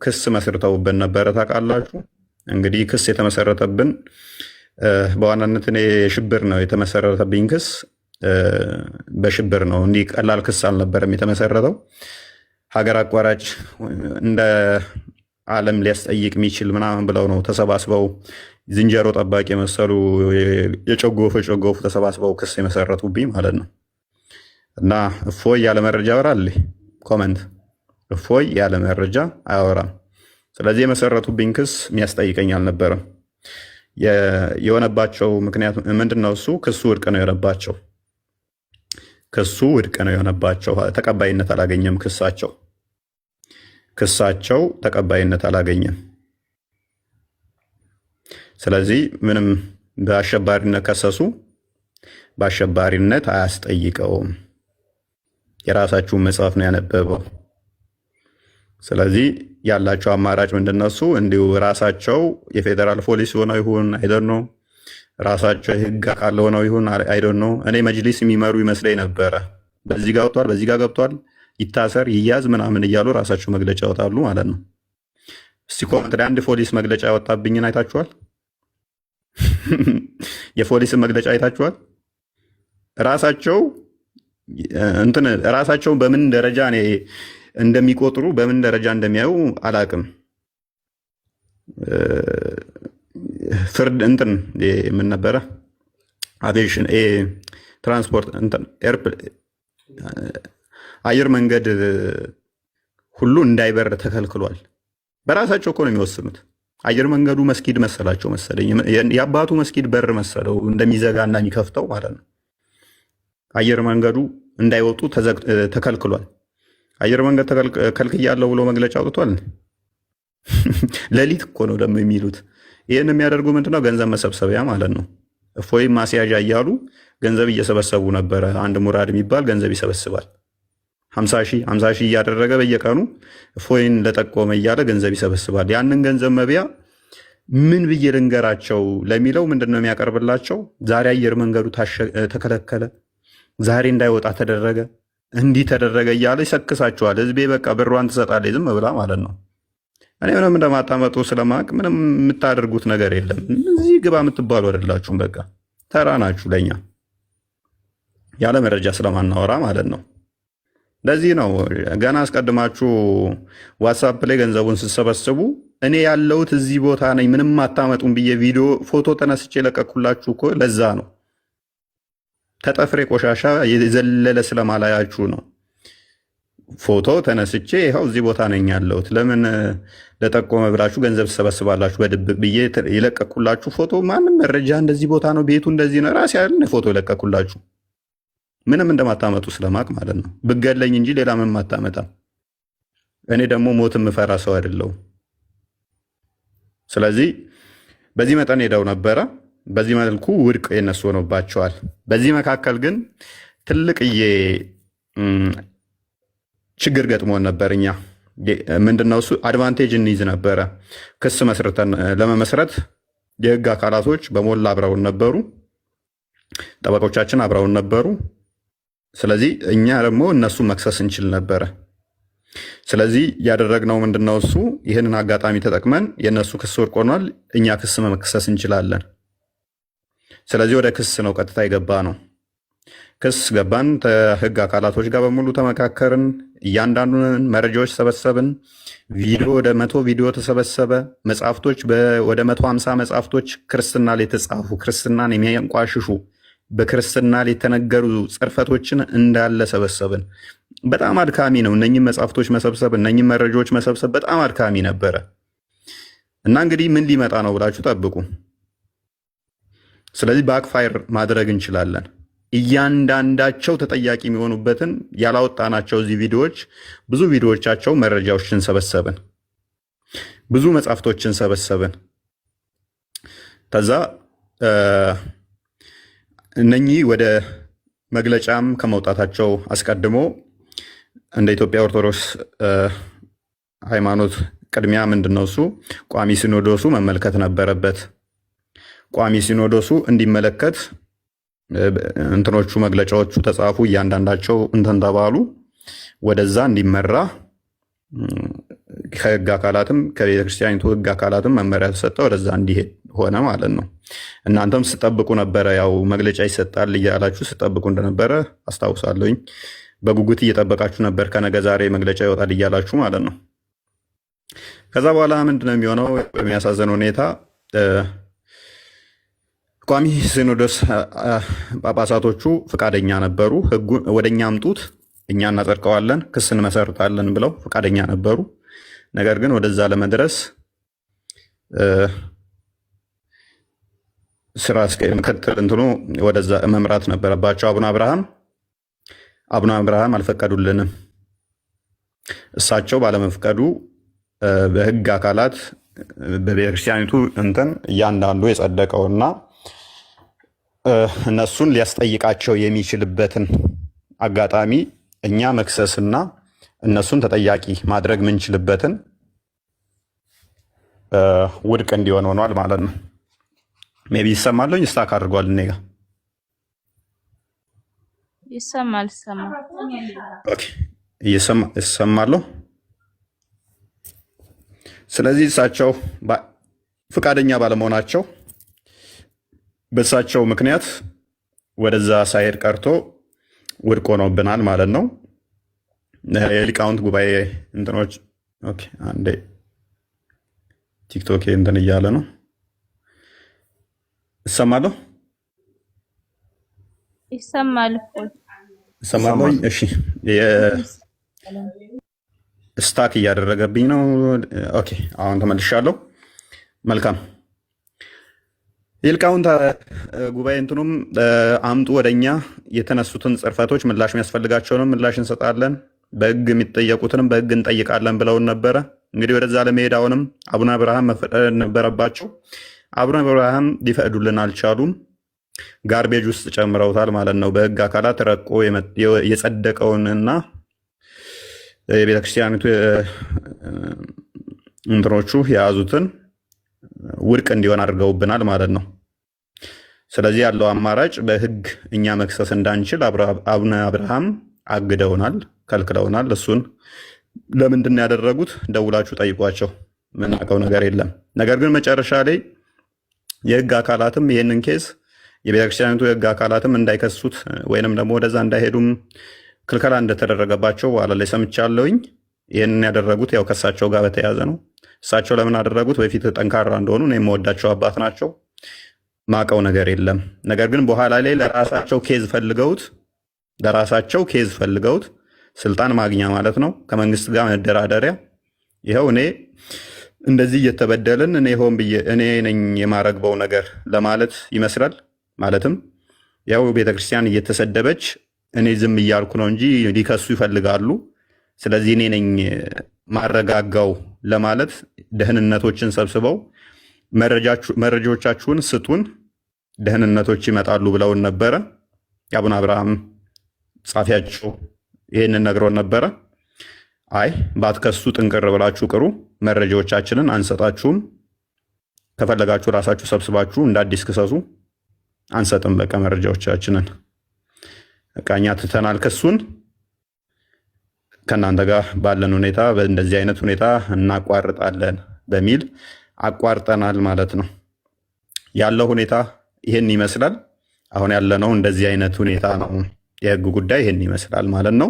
ክስ መስርተውብን ነበረ። ታውቃላችሁ እንግዲህ ክስ የተመሰረተብን በዋናነት እኔ የሽብር ነው የተመሰረተብኝ ክስ በሽብር ነው። እንዲህ ቀላል ክስ አልነበረም የተመሰረተው። ሀገር አቋራጭ እንደ ዓለም ሊያስጠይቅ የሚችል ምናምን ብለው ነው ተሰባስበው ዝንጀሮ ጠባቂ የመሰሉ የጨጎፉ ተሰባስበው ክስ የመሰረቱብኝ ማለት ነው። እና እፎይ ያለ መረጃ ያወራል። ኮመንት እፎይ ያለ መረጃ አያወራም። ስለዚህ የመሰረቱብኝ ክስ የሚያስጠይቀኝ አልነበረም። የሆነባቸው ምክንያት ምንድነው? እሱ ክሱ ውድቅ ነው የሆነባቸው። ክሱ ውድቅ ነው የሆነባቸው። ተቀባይነት አላገኘም። ክሳቸው ተቀባይነት አላገኘም። ስለዚህ ምንም በአሸባሪነት ከሰሱ፣ በአሸባሪነት አያስጠይቀውም። የራሳችሁን መጽሐፍ ነው ያነበበው። ስለዚህ ያላቸው አማራጭ ምንድነው? እሱ እንዲሁ ራሳቸው የፌዴራል ፖሊስ ሆነው ይሁን አይደን ነው፣ ራሳቸው የህግ አካል ሆነው ይሁን አይደን ነው። እኔ መጅሊስ የሚመሩ ይመስለኝ ነበረ። በዚህ ጋር ወጥቷል፣ በዚህ ጋር ገብቷል፣ ይታሰር ይያዝ ምናምን እያሉ ራሳቸው መግለጫ ያወጣሉ ማለት ነው። እስቲ ኮመንት ላይ አንድ ፖሊስ መግለጫ ያወጣብኝን አይታችኋል? የፖሊስን መግለጫ አይታችኋል? ራሳቸው በምን ደረጃ እኔ እንደሚቆጥሩ በምን ደረጃ እንደሚያዩ አላቅም። ፍርድ ምን ነበረ አቪዬሽን ትራንስፖርት አየር መንገድ ሁሉ እንዳይበር ተከልክሏል። በራሳቸው እኮ ነው የሚወስኑት። አየር መንገዱ መስጊድ መሰላቸው መሰለኝ፣ የአባቱ መስጊድ በር መሰለው እንደሚዘጋ እና የሚከፍተው ማለት ነው። አየር መንገዱ እንዳይወጡ ተከልክሏል። አየር መንገድ ከልክያለሁ ብሎ መግለጫ አውጥቷል። ሌሊት እኮ ነው ደግሞ የሚሉት። ይህን የሚያደርጉ ምንድነው? ገንዘብ መሰብሰቢያ ማለት ነው። እፎይ ማስያዣ እያሉ ገንዘብ እየሰበሰቡ ነበረ። አንድ ሙራድ የሚባል ገንዘብ ይሰበስባል። 50 ሺህ እያደረገ በየቀኑ እፎይን ለጠቆመ እያለ ገንዘብ ይሰበስባል። ያንን ገንዘብ መብያ ምን ብዬ ልንገራቸው ለሚለው ምንድነው የሚያቀርብላቸው? ዛሬ አየር መንገዱ ተከለከለ፣ ዛሬ እንዳይወጣ ተደረገ፣ እንዲህ ተደረገ እያለ ይሰክሳቸዋል። ህዝቤ በቃ ብሯን ትሰጣለች ዝም ብላ ማለት ነው። እኔ ምንም እንደማታመጡ ስለማቅ ምንም የምታደርጉት ነገር የለም። እዚህ ግባ የምትባሉ አይደላችሁም። በቃ ተራ ናችሁ ለኛ ያለ መረጃ ስለማናወራ ማለት ነው። ለዚህ ነው ገና አስቀድማችሁ ዋትሳፕ ላይ ገንዘቡን ስትሰበስቡ እኔ ያለሁት እዚህ ቦታ ነኝ ምንም አታመጡም ብዬ ቪዲዮ ፎቶ ተነስቼ ለቀኩላችሁ እኮ ለዛ ነው። ተጠፍሬ ቆሻሻ የዘለለ ስለማላያችሁ ነው። ፎቶ ተነስቼ ይኸው እዚህ ቦታ ነኝ ያለሁት። ለምን ለጠቆመ ብላችሁ ገንዘብ ትሰበስባላችሁ? በድብቅ ብዬ የለቀኩላችሁ ፎቶ ማንም መረጃ እንደዚህ ቦታ ነው ቤቱ እንደዚህ ነው ራሴ ያለ ፎቶ የለቀኩላችሁ ምንም እንደማታመጡ ስለማቅ ማለት ነው። ብገለኝ እንጂ ሌላ ምንም አታመጣም። እኔ ደግሞ ሞት የምፈራ ሰው አይደለሁም። ስለዚህ በዚህ መጠን ሄደው ነበረ። በዚህ መልኩ ውድቅ የነሱ ሆኖባቸዋል። በዚህ መካከል ግን ትልቅዬ ችግር ገጥሞን ነበር። እኛ ምንድነው እሱ አድቫንቴጅ እንይዝ ነበረ። ክስ መስርተን ለመመስረት የህግ አካላቶች በሞላ አብረውን ነበሩ፣ ጠበቆቻችን አብረውን ነበሩ። ስለዚህ እኛ ደግሞ እነሱ መክሰስ እንችል ነበረ። ስለዚህ ያደረግነው ምንድነው እሱ ይህንን አጋጣሚ ተጠቅመን የእነሱ ክስ ወድቅ ሆኗል፣ እኛ ክስ መክሰስ እንችላለን። ስለዚህ ወደ ክስ ነው ቀጥታ የገባ ነው። ክስ ገባን። ከህግ አካላቶች ጋር በሙሉ ተመካከርን። እያንዳንዱን መረጃዎች ሰበሰብን። ቪዲዮ ወደ 100 ቪዲዮ ተሰበሰበ። መጽሐፍቶች ወደ 150 መጽሐፍቶች ክርስትና ላይ የተጻፉ ክርስትናን የሚያንቋሽሹ በክርስትና ላይ የተነገሩ ጽርፈቶችን እንዳለ ሰበሰብን። በጣም አድካሚ ነው እነኝህ መጽሐፍቶች መሰብሰብ፣ እነኝህ መረጃዎች መሰብሰብ በጣም አድካሚ ነበረ እና እንግዲህ ምን ሊመጣ ነው ብላችሁ ጠብቁ። ስለዚህ ባክፋየር ማድረግ እንችላለን። እያንዳንዳቸው ተጠያቂ የሚሆኑበትን ያላወጣናቸው እዚህ ቪዲዮዎች ብዙ ቪዲዮዎቻቸው መረጃዎችን ሰበሰብን፣ ብዙ መጽሐፍቶችን ሰበሰብን። ከዛ እነኚህ ወደ መግለጫም ከመውጣታቸው አስቀድሞ እንደ ኢትዮጵያ ኦርቶዶክስ ሃይማኖት ቅድሚያ ምንድነው እሱ ቋሚ ሲኖዶሱ መመልከት ነበረበት። ቋሚ ሲኖዶሱ እንዲመለከት እንትኖቹ መግለጫዎቹ ተጻፉ፣ እያንዳንዳቸው እንትን ተባሉ፣ ወደዛ እንዲመራ ከህግ አካላትም ከቤተክርስቲያኒቱ ህግ አካላትም መመሪያ ተሰጠ፣ ወደዛ እንዲሄድ ሆነ ማለት ነው። እናንተም ስጠብቁ ነበረ፣ ያው መግለጫ ይሰጣል እያላችሁ ስጠብቁ እንደነበረ አስታውሳለሁኝ። በጉጉት እየጠበቃችሁ ነበር፣ ከነገ ዛሬ መግለጫ ይወጣል እያላችሁ ማለት ነው። ከዛ በኋላ ምንድነው የሚሆነው? በሚያሳዝን ሁኔታ ቋሚ ሲኖዶስ ጳጳሳቶቹ ፈቃደኛ ነበሩ። ህጉን ወደኛ አምጡት፣ እኛ እናጸድቀዋለን፣ ክስ እንመሰርታለን ብለው ፈቃደኛ ነበሩ። ነገር ግን ወደዛ ለመድረስ ስራ ምክትል እንትኑ ወደዛ መምራት ነበረባቸው። አቡነ አብርሃም አልፈቀዱልንም። እሳቸው ባለመፍቀዱ በህግ አካላት በቤተክርስቲያኒቱ እንትን እያንዳንዱ የጸደቀውና እነሱን ሊያስጠይቃቸው የሚችልበትን አጋጣሚ እኛ መክሰስና እነሱን ተጠያቂ ማድረግ ምንችልበትን ውድቅ እንዲሆን ሆኗል ማለት ነው። ሜቢ ይሰማለኝ ስታክ አድርጓል። እኔ ጋ ይሰማል። ይሰማለሁ። ስለዚህ እሳቸው ፈቃደኛ ባለመሆናቸው በእሳቸው ምክንያት ወደዛ ሳይሄድ ቀርቶ ውድቅ ሆኖብናል ማለት ነው። የሊቃውንት ጉባኤ እንትኖች አንዴ ቲክቶክ እንትን እያለ ነው። እሰማለሁ። ይሰማል። እሺ፣ ስታክ እያደረገብኝ ነው። ኦኬ፣ አሁን ተመልሻለሁ። መልካም። የሊቃውንት ጉባኤ እንትኑም አምጡ ወደኛ የተነሱትን ጽርፈቶች ምላሽ የሚያስፈልጋቸውንም ምላሽ እንሰጣለን፣ በህግ የሚጠየቁትንም በህግ እንጠይቃለን ብለውን ነበረ። እንግዲህ ወደዛ ለመሄድ አሁንም አቡነ አብርሃም መፈቀድ ነበረባቸው። አቡነ አብርሃም ሊፈቅዱልን አልቻሉም። ጋርቤጅ ውስጥ ጨምረውታል ማለት ነው። በህግ አካላት ረቆ የጸደቀውንና የቤተክርስቲያኒቱ እንትኖቹ የያዙትን ውድቅ እንዲሆን አድርገውብናል ማለት ነው። ስለዚህ ያለው አማራጭ በህግ እኛ መክሰስ እንዳንችል አቡነ አብርሃም አግደውናል፣ ከልክለውናል። እሱን ለምንድን ያደረጉት ደውላችሁ ጠይቋቸው፣ ምናውቀው ነገር የለም። ነገር ግን መጨረሻ ላይ የህግ አካላትም ይህንን ኬስ የቤተክርስቲያኒቱ የህግ አካላትም እንዳይከሱት ወይንም ደግሞ ወደዛ እንዳይሄዱም ክልከላ እንደተደረገባቸው በኋላ ላይ ሰምቻለሁኝ። ይህንን ያደረጉት ያው ከእሳቸው ጋር በተያያዘ ነው። እሳቸው ለምን አደረጉት? በፊት ጠንካራ እንደሆኑ እኔ የምወዳቸው አባት ናቸው። ማቀው ነገር የለም። ነገር ግን በኋላ ላይ ለራሳቸው ኬዝ ፈልገውት ስልጣን ማግኛ ማለት ነው፣ ከመንግስት ጋር መደራደሪያ። ይኸው እኔ እንደዚህ እየተበደልን እኔ ሆን ብዬ እኔ ነኝ የማረግበው ነገር ለማለት ይመስላል። ማለትም ያው ቤተክርስቲያን እየተሰደበች እኔ ዝም እያልኩ ነው እንጂ ሊከሱ ይፈልጋሉ። ስለዚህ እኔ ነኝ ማረጋጋው ለማለት ደህንነቶችን ሰብስበው መረጃዎቻችሁን ስጡን፣ ደህንነቶች ይመጣሉ ብለውን ነበረ። የአቡነ አብርሃም ጻፊያቸው ይህንን ነግሮን ነበረ። አይ ባትከሱ ጥንቅር ብላችሁ ቅሩ፣ መረጃዎቻችንን አንሰጣችሁም፣ ከፈለጋችሁ ራሳችሁ ሰብስባችሁ እንደ አዲስ ክሰሱ፣ አንሰጥም፣ በቃ መረጃዎቻችንን እቃኛ ትተናል፣ ክሱን ከእናንተ ጋር ባለን ሁኔታ በእንደዚህ አይነት ሁኔታ እናቋርጣለን በሚል አቋርጠናል ማለት ነው። ያለው ሁኔታ ይህን ይመስላል። አሁን ያለነው እንደዚህ አይነት ሁኔታ ነው። የህግ ጉዳይ ይህን ይመስላል ማለት ነው።